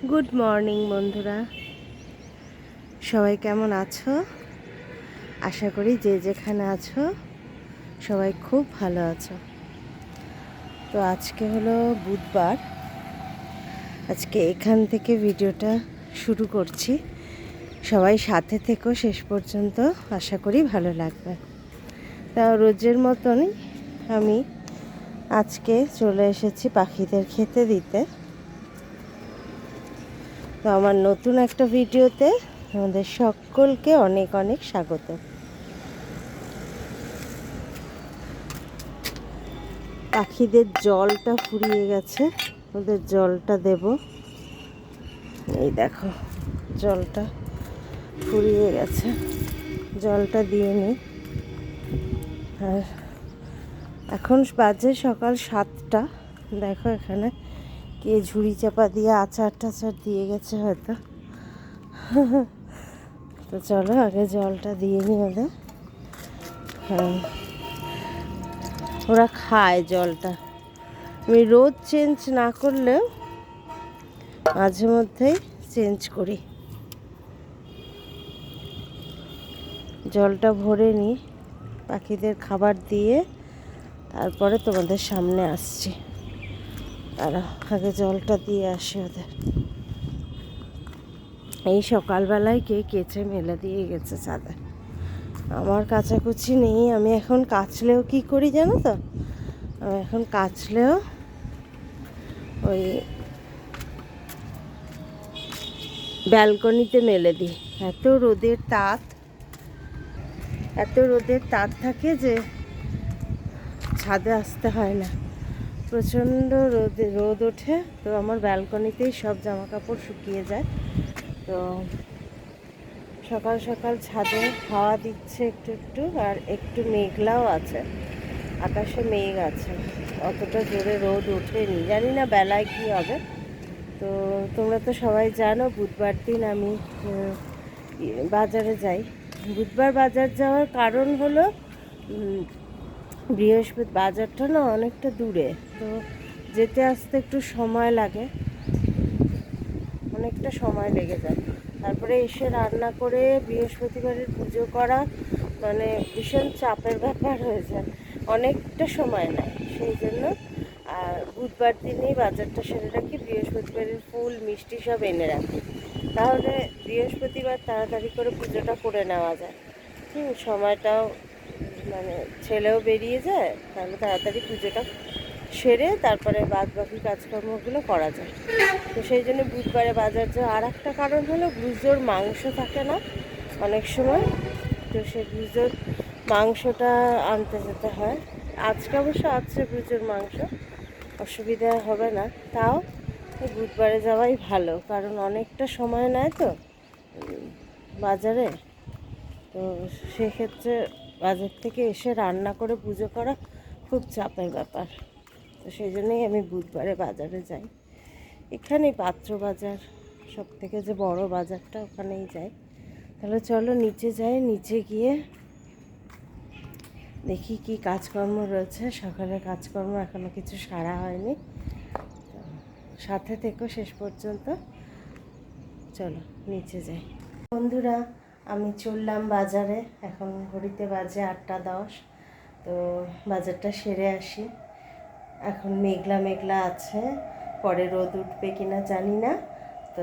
Good morning বন্ধুরা, সবাই কেমন আছো? আশা করি যে যেখানে আছো সবাই খুব ভালো আছো। তো আজকে হলো বুধবার, আজকে এখান থেকে ভিডিওটা শুরু করছি। সবাই সাথে থেকো শেষ পর্যন্ত, আশা করি ভালো লাগবে। তা রোজের মতনই আমি আজকে চলে এসেছি পাখিদের খেতে দিতে। তো আমার নতুন একটা ভিডিওতে আমাদের সকলকে অনেক অনেক স্বাগত। পাখিদের জলটা ফুরিয়ে গেছে, ওদের জলটা দেব। এই দেখো জলটা ফুরিয়ে গেছে, জলটা দিয়ে নিই। আর এখন বাজে সকাল 7টা। দেখো এখানে কে ঝুড়ি চাপা দিয়ে আচার টাচার দিয়ে গেছে হয়তো। তো চলো আগে জলটা দিয়ে নিই ওদের। হ্যাঁ, ওরা খায় জলটা। আমি রোজ চেঞ্জ না করলেও মাঝে মধ্যেই চেঞ্জ করি। জলটা ভরে নিই, পাখিদের খাবার দিয়ে তারপরে তোমাদের সামনে আসছি। আর আগে জলটা দিয়ে আসি ওদের। এই সকালবেলায় কে কেচে মেলে দিয়ে গেছে ছাদে। আমার কাচাকুচি নেই। আমি এখন কাচলেও কি করি জানো তো? আমি এখন কাচলেও ওই ব্যালকনিতে মেলে দিই। এত রোদের তাপ থাকে যে ছাদে আসতে হয় না। প্রচণ্ড রোদ ওঠে, তো আমার ব্যালকনিতেই সব জামা কাপড় শুকিয়ে যায়। তো সকাল সকাল ছাদে হাওয়া দিচ্ছে একটু একটু, আর একটু মেঘলাও আছে, আকাশে মেঘ আছে। অতটা জোরে রোদ ওঠেনি, জানি না বেলায় কী হবে। তো তোমরা তো সবাই জানো বুধবার দিন আমি বাজারে যাই। বুধবার বাজার যাওয়ার কারণ হলো বৃহস্পতি বাজারটা না অনেকটা দূরে, তো যেতে আসতে একটু সময় লাগে, অনেকটা সময় লেগে যায়। তারপরে এসে রান্না করে বৃহস্পতিবারের পুজো করা মানে ভীষণ চাপের ব্যাপার হয়ে যায়, অনেকটা সময় নেয়। সেই জন্য আর বুধবার দিনেই বাজারটা সেরে রাখি, বৃহস্পতিবারের ফুল মিষ্টি সব এনে রাখি। তাহলে বৃহস্পতিবার তাড়াতাড়ি করে পুজোটা করে নেওয়া যায়। সময়টাও মানে ছেলেও বেরিয়ে যায়, তাহলে তাড়াতাড়ি পুজোটা সেরে তারপরে বাদ বাকি কাজকর্মগুলো করা যায়। তো সেই জন্য বুধবারে বাজার যাওয়া। আর একটা কারণ হলো ব্রুজোর মাংস থাকে না অনেক সময়, তো সেই ব্রুজোর মাংসটা আনতে যেতে হয়। আজকে অবশ্য আছে ব্রুজোর মাংস, অসুবিধা হবে না। তাও বুধবারে যাওয়াই ভালো, কারণ অনেকটা সময় নেয় তো বাজারে। তো সেক্ষেত্রে বাজার থেকে এসে রান্না করে পুজো করা খুব চাপের ব্যাপার। তো সেই জন্যই আমি বুধবারে বাজারে যাই। এখানেই পাত্র বাজার, সব থেকে যে বড় বাজারটা, ওখানেই যাই। তাহলে চলো নিচে যাই, নিচে গিয়ে দেখি কি কাজকর্ম রয়েছে। সকালের কাজকর্ম এখনও কিছু সারা হয়নি, সাথে থেকো শেষ পর্যন্ত। চলো নিচে যাই বন্ধুরা। আমি চললাম বাজারে, এখন ঘড়িতে বাজে 8টা 10। তো বাজারটা সেরে আসি। এখন মেঘলা মেঘলা আছে, পরে রোদ উঠবে কিনা জানি না। তো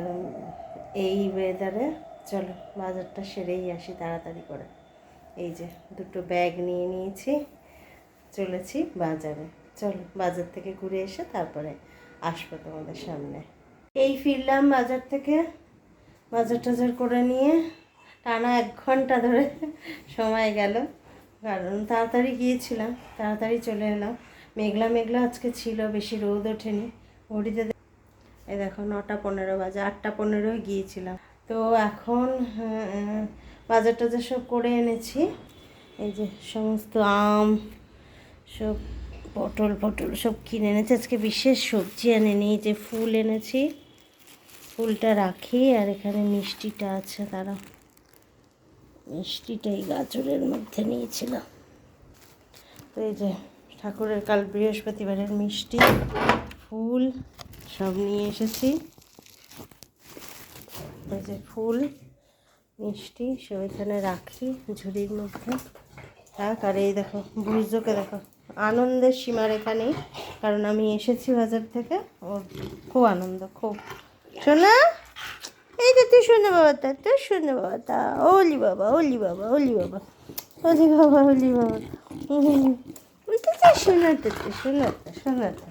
এই ওয়েদারে চলো বাজারটা সেরেই আসি তাড়াতাড়ি করে। এই যে দুটো ব্যাগ নিয়ে নিয়েছি, চলেছি বাজারে। চলো বাজার থেকে ঘুরে এসে তারপরে আসবো তোমাদের সামনে। এই ফিরলাম বাজার থেকে, বাজার টাজার করে নিয়ে টানা 1 ঘন্টা ধরে সময় গেল, কারণ তাড়াতাড়ি গিয়েছিলাম, তাড়াতাড়ি চলে এলাম। মেঘলা মেঘলা আজকে ছিল, বেশি রোদ ওঠেনি। ঘড়িতে এই দেখো 9টা 15 বাজে, 8টা 15 গিয়েছিলাম। তো এখন বাজার টাজার সব করে এনেছি। এই যে সমস্ত আম, সব পটল ফটল সব কিনে এনেছি। আজকে বিশেষ সবজি আনেনি, যে ফুল এনেছি, ফুলটা রাখি। আর এখানে মিষ্টিটা আছে, তারা মিষ্টিটাই গাজরের মধ্যে নিয়েছিলাম। তো এই যে ঠাকুরের কাল বৃহস্পতিবারের মিষ্টি, ফুল সব নিয়ে এসেছি। এই যে ফুল মিষ্টি সব এখানে রাখি ঝুড়ির মধ্যে থাক। আর এই দেখো বুঝোকে দেখো, আনন্দের সীমারেখা নেই, কারণ আমি এসেছি বাজার থেকে, ওর খুব আনন্দ খুব। শোনা, এই তো তুই শুনে বাবাটা, তুই শুনে বাবাটা, ওলি বাবা ওলি বাবা ওলি বাবা ওলি বাবা ওলি বাবা, শোনাতে শোনাতে শোনাতে।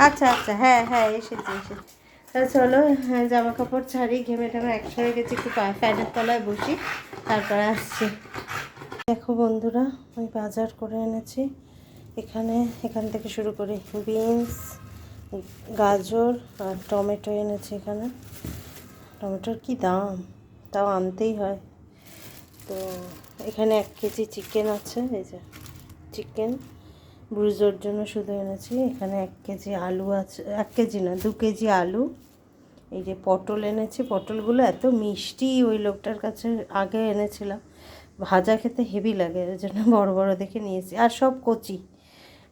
আচ্ছা আচ্ছা, হ্যাঁ হ্যাঁ এসেছি এসেছি। তাহলে চলো জামা কাপড় ছাড়ি, ঘেমে টেমে একশো হয়ে গেছি, একটু ফ্যানের তলায় বসি, তারপরে আসছি। দেখো বন্ধুরা, আমি বাজার করে এনেছি। এখান থেকে শুরু করি, বিনস, গাজর আর টমেটো এনেছি। এখানে টমেটোর কি দাম, তাও আনতেই হয়। তো এখানে 1 কেজি চিকেন আছে, এই যে চিকেন ব্রুজোর জন্য শুধু এনেছি। এখানে 1 কেজি আলু আছে, 1 কেজি না 2 কেজি আলু। এই যে পটল এনেছি, পটলগুলো এত মিষ্টি, ওই লোকটার কাছে আগে এনেছিলাম, ভাজা খেতে হেভি লাগে, ওই জন্য বড় বড় দেখে নিয়েছি। আর সব কচি,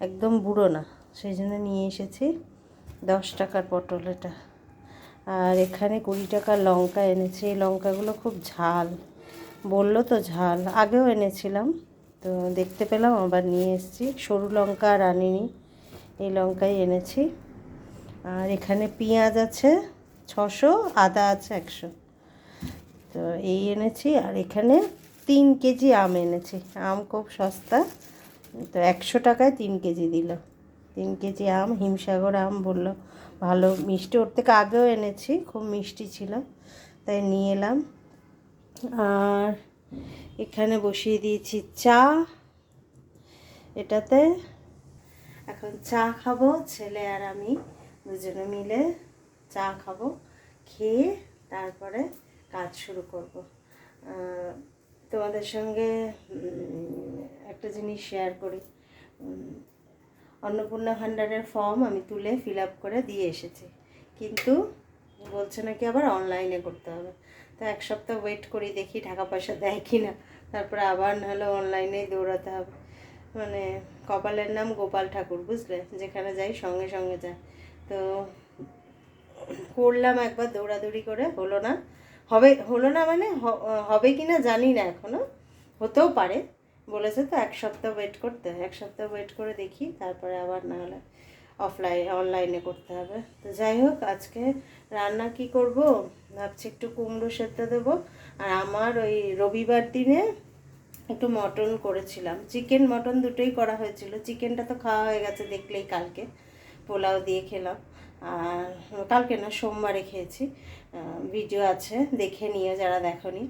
একদম বুড়ো না, সেই জন্য নিয়ে এসেছি। 10 টাকার পটল এটা। আর এখানে 20 টাকার লঙ্কা এনেছি। এই লঙ্কাগুলো খুব ঝাল, বললো তো ঝাল, আগেও এনেছিলাম, তো দেখতে পেলাম আবার নিয়ে এসেছি। সরু লঙ্কা আর আনিনি, এই লঙ্কাই এনেছি। আর এখানে পেঁয়াজ আছে 600, আদা আছে 100, তো এই এনেছি। আর এখানে 3 কেজি আম এনেছি। আম খুব সস্তা, তো 100 টাকায় 3 কেজি দিল। 3 কেজি আম, হিমসাগর আম, বললো ভালো মিষ্টি, ওর থেকে আগেও এনেছি, খুব মিষ্টি ছিল, তাই নিয়ে এলাম। আর এখানে বসিয়ে দিয়েছি চা, এটাতে এখন চা খাবো, ছেলে আর আমি দুজনে মিলে চা খাবো, খেয়ে তারপরে কাজ শুরু করব। তোমাদের সঙ্গে একটা জিনিস শেয়ার করি। অন্নপূর্ণা ভাণ্ডারের ফর্ম আমি তুলে ফিল আপ করে দিয়ে এসেছি, কিন্তু বলছে নাকি আবার অনলাইনে করতে হবে। তো 1 সপ্তাহ ওয়েট করি, দেখি টাকা পয়সা দেয় কি না, তারপরে আবার নাহলে অনলাইনেই দৌড়াতে হবে। মানে কপালের নাম গোপাল ঠাকুর, বুঝলে, যেখানে যাই সঙ্গে সঙ্গে যায়। তো করলাম একবার দৌড়াদৌড়ি করে, হলো না মানে হবে কি না জানি না এখনও, হতেও পারে। বলেছে তো 1 সপ্তাহ ওয়েট করতে, 1 সপ্তাহ ওয়েট করে দেখি, তারপরে আবার না হলে অনলাইনে করতে হবে। তো যাই হোক, আজকে রান্না কি করব ভাবছি, একটু কুমড়ো সেদ্ধ দেবো। আর আমার ওই রবিবার দিনে একটু মটন করেছিলাম, চিকেন মটন দুটোই করা হয়েছিল। চিকেনটা তো খাওয়া হয়ে গেছে দেখলেই, কালকে পোলাও দিয়ে খেলাম। আর কালকে না, সোমবারে খেয়েছি, ভিডিও আছে দেখে নিও যারা দেখোনি।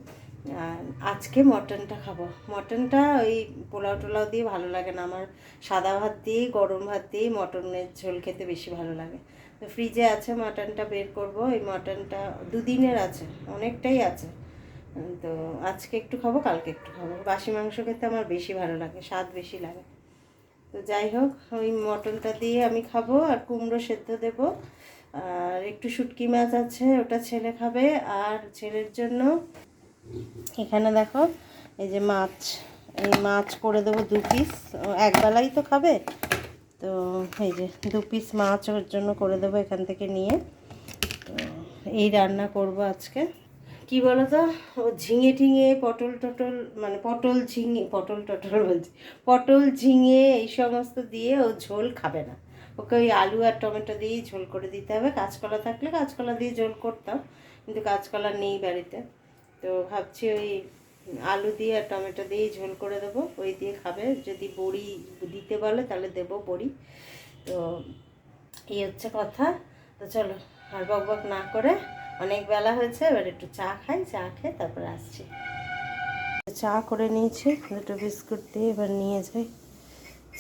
আর আজকে মটনটা খাবো। মটনটা ওই পোলাও টোলাও দিয়ে ভালো লাগে না আমার, সাদা ভাত দিয়েই, গরম ভাত দিয়েই মটনের ঝোল খেতে বেশি ভালো লাগে। তো ফ্রিজে আছে, মটনটা বের করব। এই মটনটা 2 দিনের আছে, অনেকটাই আছে। তো আজকে একটু খাবো, কালকে একটু খাবো। বাসি মাংস খেতে আমার বেশি ভালো লাগে, স্বাদ বেশি লাগে। তো যাই হোক, ওই মটনটা দিয়ে আমি খাবো, আর কুমড়ো সেদ্ধ দেবো। আর একটু শুটকি মাছ আছে, ওটা ছেলে খাবে। আর ছেলের জন্য এখানে দেখো, এই যে মাছ, এই মাছ করে দেবো 2 পিস, একবেলাই তো খাবে, তো এই যে 2 পিস মাছ ওর জন্য করে দেবো এখান থেকে নিয়ে। তো এই রান্না করব আজকে। কি বলো তো, ও ঝিঙে টিঙে পটল টটল, মানে পটল টটল বলছি, পটল ঝিঙে এই সমস্ত দিয়ে ও ঝোল খাবে না। ওকে ওই আলু আর টমেটো দিয়েই ঝোল করে দিতে হবে। কাঁচকলা থাকলে কাঁচকলা দিয়ে ঝোল করতাম, কিন্তু কাঁচকলা নেই বাড়িতে। তো ভাবছি ওই আলু দিয়ে আর টমেটো দিয়েই ঝোল করে দেবো, ওই দিয়ে খাবে। যদি বড়ি দিতে বলে তাহলে দেবো বড়ি। তো এই হচ্ছে কথা। তো চলো আর বকবক না করে, অনেক বেলা হয়েছে, এবার একটু চা খাই, চা খেয়ে তারপরে আসছি। চা করে নিয়েছি, 2 বিস্কুট দিয়ে এবার নিয়ে যাই,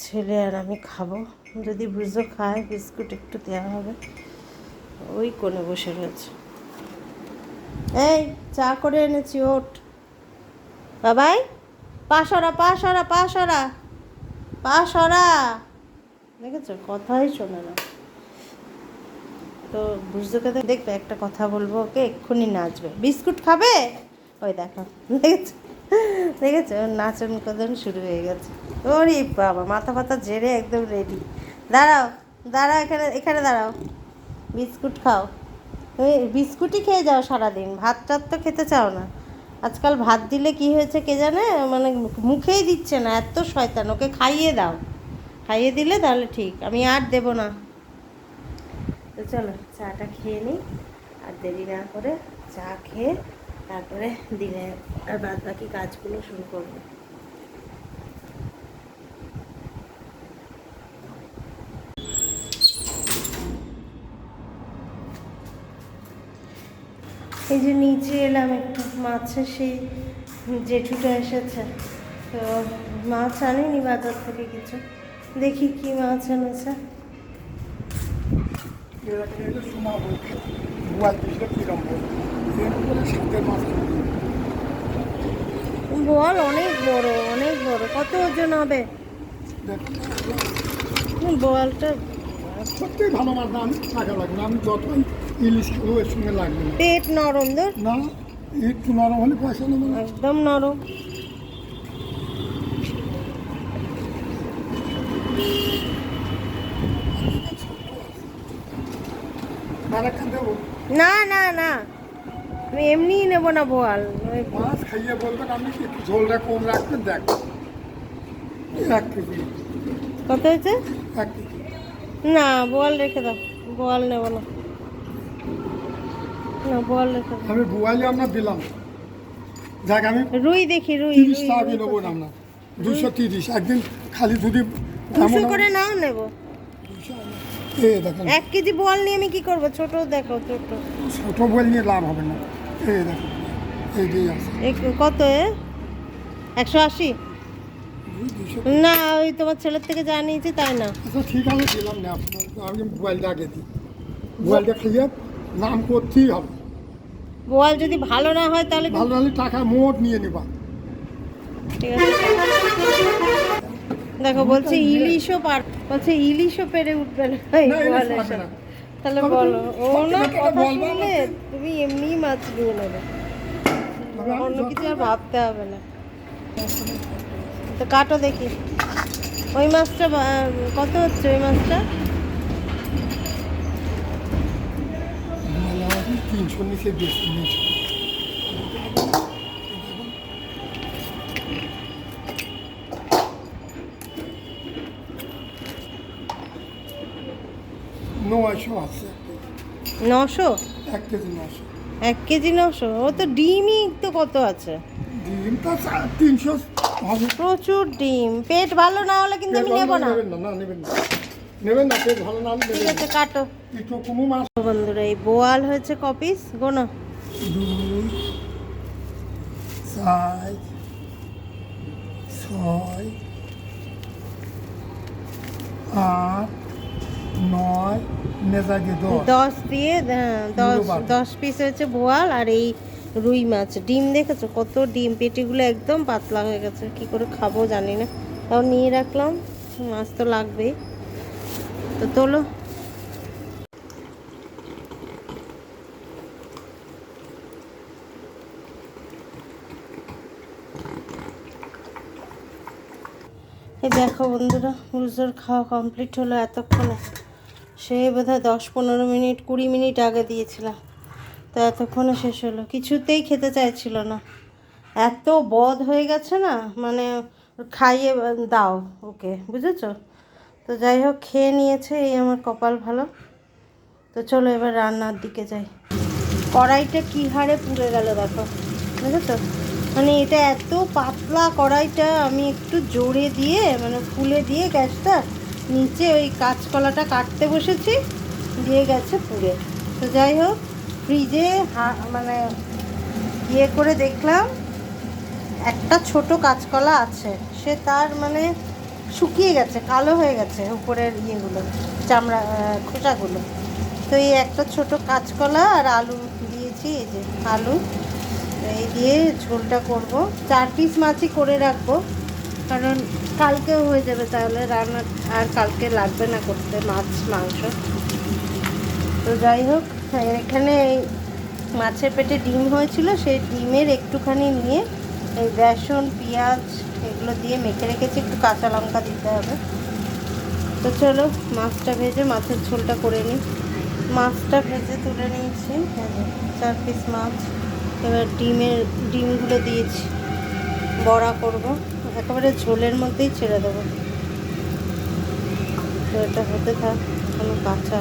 ছেলে আর আমি খাবো। যদি বুঝো খায়, বিস্কুট একটু দেওয়া হবে। ওই কোণে বসে রয়েছে। এই চা করে এনেছি, ওঠ বাবাই, পা সরা পা সরা পা সরা পা সরা, দেখেছো কথাই শোনে না। তো বুঝতে দেখবে, একটা কথা বলবো ওকে, এক্ষুনি নাচবে। বিস্কুট খাবে, ওই দেখো, দেখেছো দেখেছো, নাচন কদন শুরু হয়ে গেছে। ওরে বাবা, মাথা ফাথা ঝেড়ে একদম রেডি। দাঁড়াও দাঁড়াও, এখানে দাঁড়াও, বিস্কুট খাও। ওই বিস্কুটই খেয়ে যাও সারাদিন, ভাত টাত তো খেতে চাও না। আজকাল ভাত দিলে কি হয়েছে কে জানে, মানে মুখেই দিচ্ছে না, এত শয়তান। ওকে খাইয়ে দাও, খাইয়ে দিলে তাহলে ঠিক, আমি আর দেবো না। তো চলো চাটা খেয়ে নিই, আর দেরি না করে চা খেয়ে তারপরে দিনে আর বাদ বাকি কাজগুলো শুরু করবো। এই যে নিচে এলাম একটু, মাছের সেই জেঠুটা এসেছে, তো মাছ আনিনি বাজার থেকে কিছু, দেখি কি মাছ এনেছে। বল অনেক বড়, অনেক বড়। কত ওজন হবে বোয়ালটা? সত্যি ভালো মাছ না, আমি টাকা লাগবে না, আমি যতই ইলিশ খাবো এর সঙ্গে লাগবে না। পেট নরম ধর না, একটু নরম হলে পয়সা নেবো না। একদম নরম। আরেকটা দেবো? না না না, আমি এমনিই নেবো না বোয়াল। মাছ খাইয়ে বলবেন আপনি কি একটু ঝোলটা কম রাখবেন, দেখ 1 কেজি। কত হয়েছে? 1 কেজি। না বোয়াল রেখে দাও, বোয়াল নেবো না, না বোয়াল রেখে দাও। আমি বুয়ালি আপনার দিলাম, যাক আমি রুই দেখি, রুই 30 টাকা নেবো না আপনার, 230। একদিন খালি যদি 200 করে নাও নেবো। দেখেন 1 কেজি বোয়াল নিয়ে আমি কি করবো? ছোট দেখো, ছোট। ছোট বল নিয়ে লাভ হবে না। দেখেন এই যে আছে কত 180? না ওই তোমার ছেলের থেকে যা নিয়েছি তাই না। আচ্ছা ঠিক আছে, দিলাম না আপনার, আমি মোবাইলটা আগে দিই। মোবাইলটা খাইয়ে নাম করতেই হবে। বোয়াল যদি ভালো না হয় তাহলে ভালো হলে টাকা মোট নিয়ে নেবা। ঠিক আছে। দেখো বলছে ইলিশও বলছে ইলিশও পেরে উঠবে না এই না, ইলিশ বোয়ালের পারবে সাথে। না। তাহলে তবে বলো, ও না কথা কথা বলবা শুনলে না। তুমি এমনি মাছ নিয়ে নেবে, তবে আমি অন্য কিছু আর যতটা- ভাবতে হবে না। তো কাটো দেখি ওই মাছটা কত হচ্ছে ওই মাছটা? বলা হয় 300 নিচে বেশি নিয়েছে। নয়শো আছে 900? 1 কেজি 900। 1 কেজি 900? ও তো ডিমই তো কত আছে, ডিমটা 300 হবে। প্রচুর ডিম। পেট ভালো না হলে কিন্তু আমি নেবো না। নেবেন না, না নেবেন না, নেবেন না, পেট ভালো না হলে ঠিক নেবেন আছে না। কাটো। একটু কোনো মাছ বন্ধুরা এই বোয়াল হয়েছে কপিস গোনো? 2 4 6 8 9 নেজাগে 10। 10 দিয়ে 10 পিস হয়েছে বোয়াল, আর এই রুই মাছ। ডিম দেখেছো কত ডিম, পেটিগুলো একদম পাতলা হয়ে গেছে, কি করে খাবো জানি না, তাও নিয়ে রাখলাম, মাছ তো লাগবেই। তো তোলো। এই দেখো বন্ধুরা, মুরজোর খাওয়া কমপ্লিট হলো এতক্ষণে। সে বোধহয় 10-15 মিনিট 20 মিনিট আগে দিয়েছিলাম, তো এতক্ষণে শেষ হলো। কিছুতেই খেতে চাইছিল না, এত বদ হয়ে গেছে না, মানে খাইয়ে দাও ওকে, বুঝেছো? তো যাই হোক খেয়ে নিয়েছে, এই আমার কপাল ভালো। তো চলো এবার রান্নার দিকে যাই। কড়াইটা কী হারে পুড়ে গেল দেখো, বুঝেছো? মানে এটা এত পাতলা কড়াইটা, আমি একটু জোরে দিয়ে মানে ফুলে দিয়ে গ্যাসটা নিচে ওই কাঁচকলাটা কাটতে বসেছি, দিয়ে গেছে পুড়ে। তো যাই হোক ফ্রিজে মানে ইয়ে করে দেখলাম একটা ছোট কাঁচকলা আছে, সে তার মানে শুকিয়ে গেছে, কালো হয়ে গেছে উপরের ইয়েগুলো, চামড়া খোসাগুলো। তো এই একটা ছোট কাঁচকলা আর আলু দিয়েছি, এই যে আলু, এই দিয়ে ঝোলটা করব। 4 পিস মাছই করে রাখবো, কারণ কালকেও হয়ে যাবে, তাহলে রান্না আর কালকে লাগবে না করতে মাছ মাংস। তো যাই হোক এখানে এই মাছের পেটে ডিম হয়েছিল, সেই ডিমের একটুখানি নিয়ে এই বেসন পেঁয়াজ এগুলো দিয়ে মেখে রেখেছি, একটু কাঁচা লঙ্কা দিতে হবে। তো চলো মাছটা ভেজে মাছের ঝোলটা করে নিই। মাছটা ভেজে তুলে নিয়েছি, 4 পিস মাছ। এবার ডিমগুলো দিয়েছি, বড়া করব, একেবারে ঝোলের মধ্যেই ছেড়ে দেবো। তো এটা হতে থাক, কোনো কাঁচা।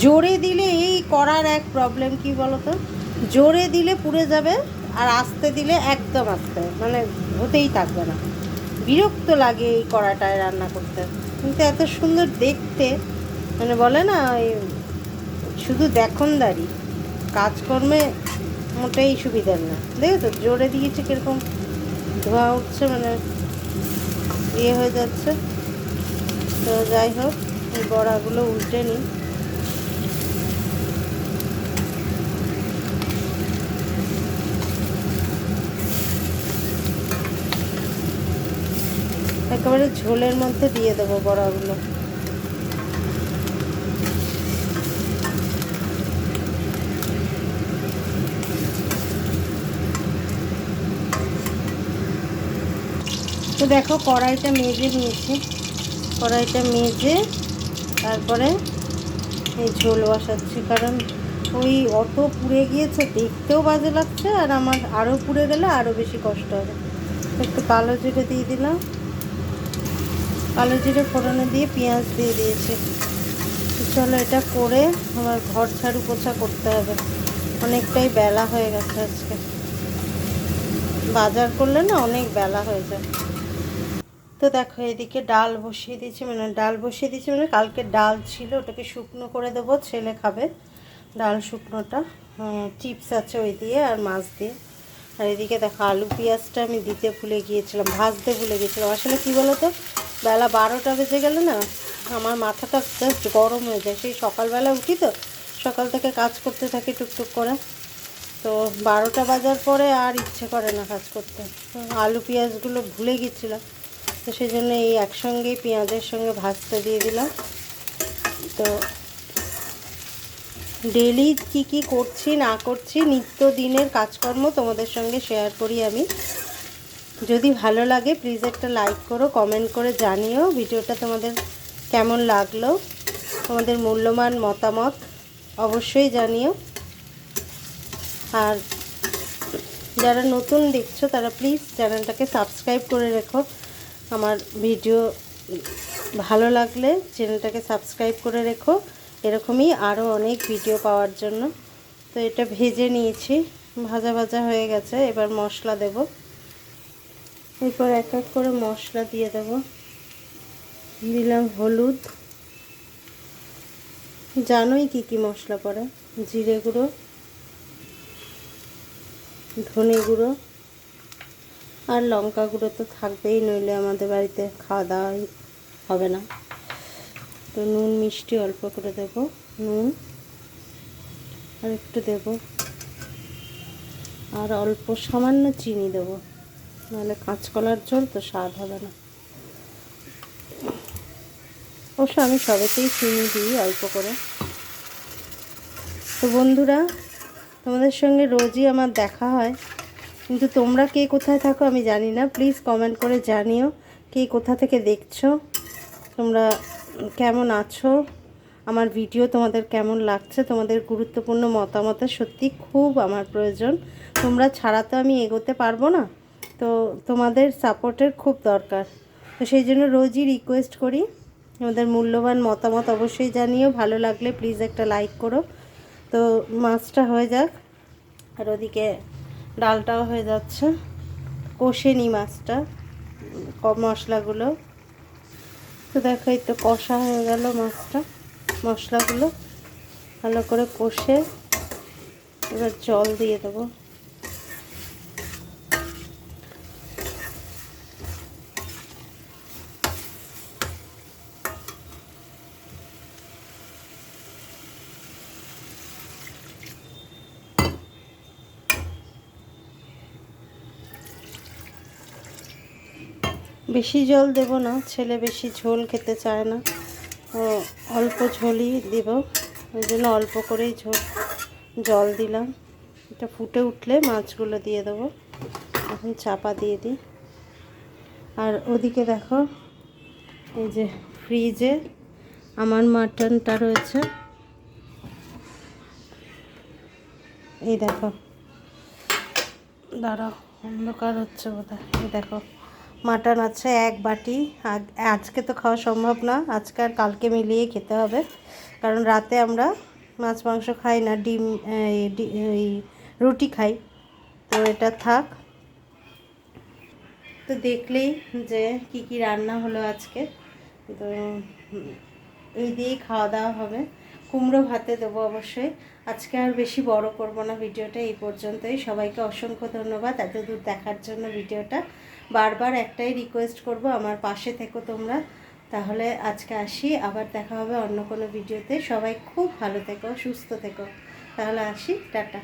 জোরে দিলে এই করার এক প্রবলেম কি বলো তো, জোরে দিলে পুড়ে যাবে, আর আস্তে দিলে একদম আস্তে, মানে হতেই থাকবে না। বিরক্ত লাগে এই কড়াটায় রান্না করতে, কিন্তু এত সুন্দর দেখতে, মানে বলে না ওই শুধু দেখনদারি, কাজকর্মে মোটেই সুবিধার না। দেখো তো জোরে দিয়েছে কীরকম ধোঁয়া উঠছে, মানে ইয়ে হয়ে যাচ্ছে। তো যাই হোক, এই বড়াগুলো উল্টে নিই। একেবারে ঝোলের মধ্যে দিয়ে দেবো বড়াগুলো। তো দেখো কড়াইটা মেজে নিয়েছি, কড়াইটা মেজে তারপরে এই ঝোল বসাচ্ছি, কারণ ওই অত পুড়ে গিয়েছে, দেখতেও বাজে লাগছে, আর আমার আরও পুড়ে গেলে আরও বেশি কষ্ট হবে। একটু কালো জিরে দিয়ে দিলাম, কালো জিরে ফোড়নে দিয়ে পেঁয়াজ দিয়ে দিয়েছি। চলো এটা করে আমার ঘর ঝাড়ু পোছা করতে হবে, অনেকটাই বেলা হয়ে গেছে আজকে। বাজার করলে না অনেক বেলা হয়ে যায়। তো দেখো এদিকে ডাল বসিয়ে দিয়েছি, মানে কালকে ডাল ছিল, ওটাকে শুকনো করে দেবো, ছেলে খাবে ডাল শুকনোটা। চিপস আছে ওই দিয়ে আর মাছ দিয়ে। আর এদিকে দেখো আলু পেঁয়াজটা আমি দিতে ভুলে গিয়েছিলাম, ভাজতে ভুলে গিয়েছিলাম। আসলে কী বলো তো, বেলা 12টা বেজে গেলে না আমার মাথাটা জাস্ট গরম হয়ে যায়। সেই সকালবেলা উঠি তো, সকাল থেকে কাজ করতে থাকি টুকটুক করে, তো 12টা বাজার পরে আর ইচ্ছে করে না কাজ করতে। আলু পেঁয়াজগুলো ভুলে গেছিলাম, তো সেই জন্য এই একসঙ্গেই পেঁয়াজের সঙ্গে ভাজতে দিয়ে দিলাম। তো ডেলি কি কি করছি না করছি, নিত্যদিনের কাজকর্ম তোমাদের সঙ্গে শেয়ার করি আমি। যদি ভালো লাগে প্লিজ একটা লাইক করো, কমেন্ট করে জানিও ভিডিওটা তোমাদের কেমন লাগলো, তোমাদের মূল্যবান মতামত অবশ্যই জানিও। আর যারা নতুন দেখছো তারা প্লিজ চ্যানেলটাকে সাবস্ক্রাইব করে রেখো। আমার ভিডিও ভালো লাগলে চ্যানেলটাকে সাবস্ক্রাইব করে রেখো, এরকমই আরও অনেক ভিডিও পাওয়ার জন্য। তো এটা ভেজে নিয়েছি, ভাজা ভাজা হয়ে গেছে। এবার মশলা দেব, এরপর এক এক করে মশলা দিয়ে দেব। দিলাম হলুদ, জানোই কি কি মশলা পড়ে, জিরে গুঁড়ো, ধনে গুঁড়ো আর লঙ্কা গুঁড়ো তো থাকবেই, নইলে আমাদের বাড়িতে খাওয়া দাওয়া হবে না। তো নুন মিষ্টি অল্প করে দেব, নুন আর একটু দেব, আর অল্প সামান্য চিনি দেব, নাহলে কাঁচকলার ঝোল তো স্বাদ হবে না। অবশ্য আমি সবেতেই চিনি দিই অল্প করে। তো বন্ধুরা, তোমাদের সঙ্গে রোজই আমার দেখা হয়, কিন্তু তোমরা কে কোথায় থাকো আমি জানি না। প্লিজ কমেন্ট করে জানিও কে কোথা থেকে দেখছো, তোমরা কেমন আছো, আমার ভিডিও তোমাদের কেমন লাগছে। তোমাদের গুরুত্বপূর্ণ মতামতের সত্যি খুব আমার প্রয়োজন, তোমরা ছাড়া তো আমি এগোতে পারবো না। তো তোমাদের সাপোর্টের খুব দরকার। তো সেই জন্য রোজই রিকোয়েস্ট করি, তোমাদের মূল্যবান মতামত অবশ্যই জানিও। ভালো লাগলে প্লিজ একটা লাইক করো। তো মাছটা হয়ে যাক, আর ওদিকে ডালটাও হয়ে যাচ্ছে। কষে নিই মাছটা, মশলাগুলো। তো দেখো এই তো কষা হয়ে গেল মাছটা, মশলাগুলো ভালো করে কষে এবার জল দিয়ে দেবো। বেশি জল দেব না, ছেলে বেশি ঝোল খেতে চায় না, অল্প ঝোলই দেব, ওই জন্য অল্প করেই জল দিলাম। এটা ফুটে উঠলে মাছগুলো দিয়ে দেবো। এখন চাপা দিয়ে দিই। আর ওদিকে দেখো এই যে ফ্রিজে আমার মাটনটা রয়েছে, এই দেখো, দাঁড়াও, অন্ধকার হচ্ছে বোধহয়। এই দেখো, মাটন আছে 1 বাটি। আজকে তো খাওয়া সম্ভব না, আজকে আর কালকে মিলিয়ে খেতে হবে, কারণ রাতে আমরা মাছ মাংস খাই না, ডিম এই রুটি খাই। তো এটা থাক। তো দেখলেই যে কি কি রান্না হলো আজকে। তো এই দিয়েই খাওয়া দাওয়া হবে। কুমড়ো ভাতে দেবো অবশ্যই। আজকে আর বেশি বড় করব না, ভিডিওটা এই পর্যন্তই। সবাইকে অসংখ্য ধন্যবাদ এত দূর দেখার জন্য ভিডিওটা। বারবার একটাই রিকোয়েস্ট করব, আমার পাশে থেকো তোমরা। তাহলে আজকে আসি, আবার দেখা হবে অন্য কোনো ভিডিওতে। সবাই খুব ভালো থেকো, সুস্থ থেকো। তাহলে আসি, টাটা।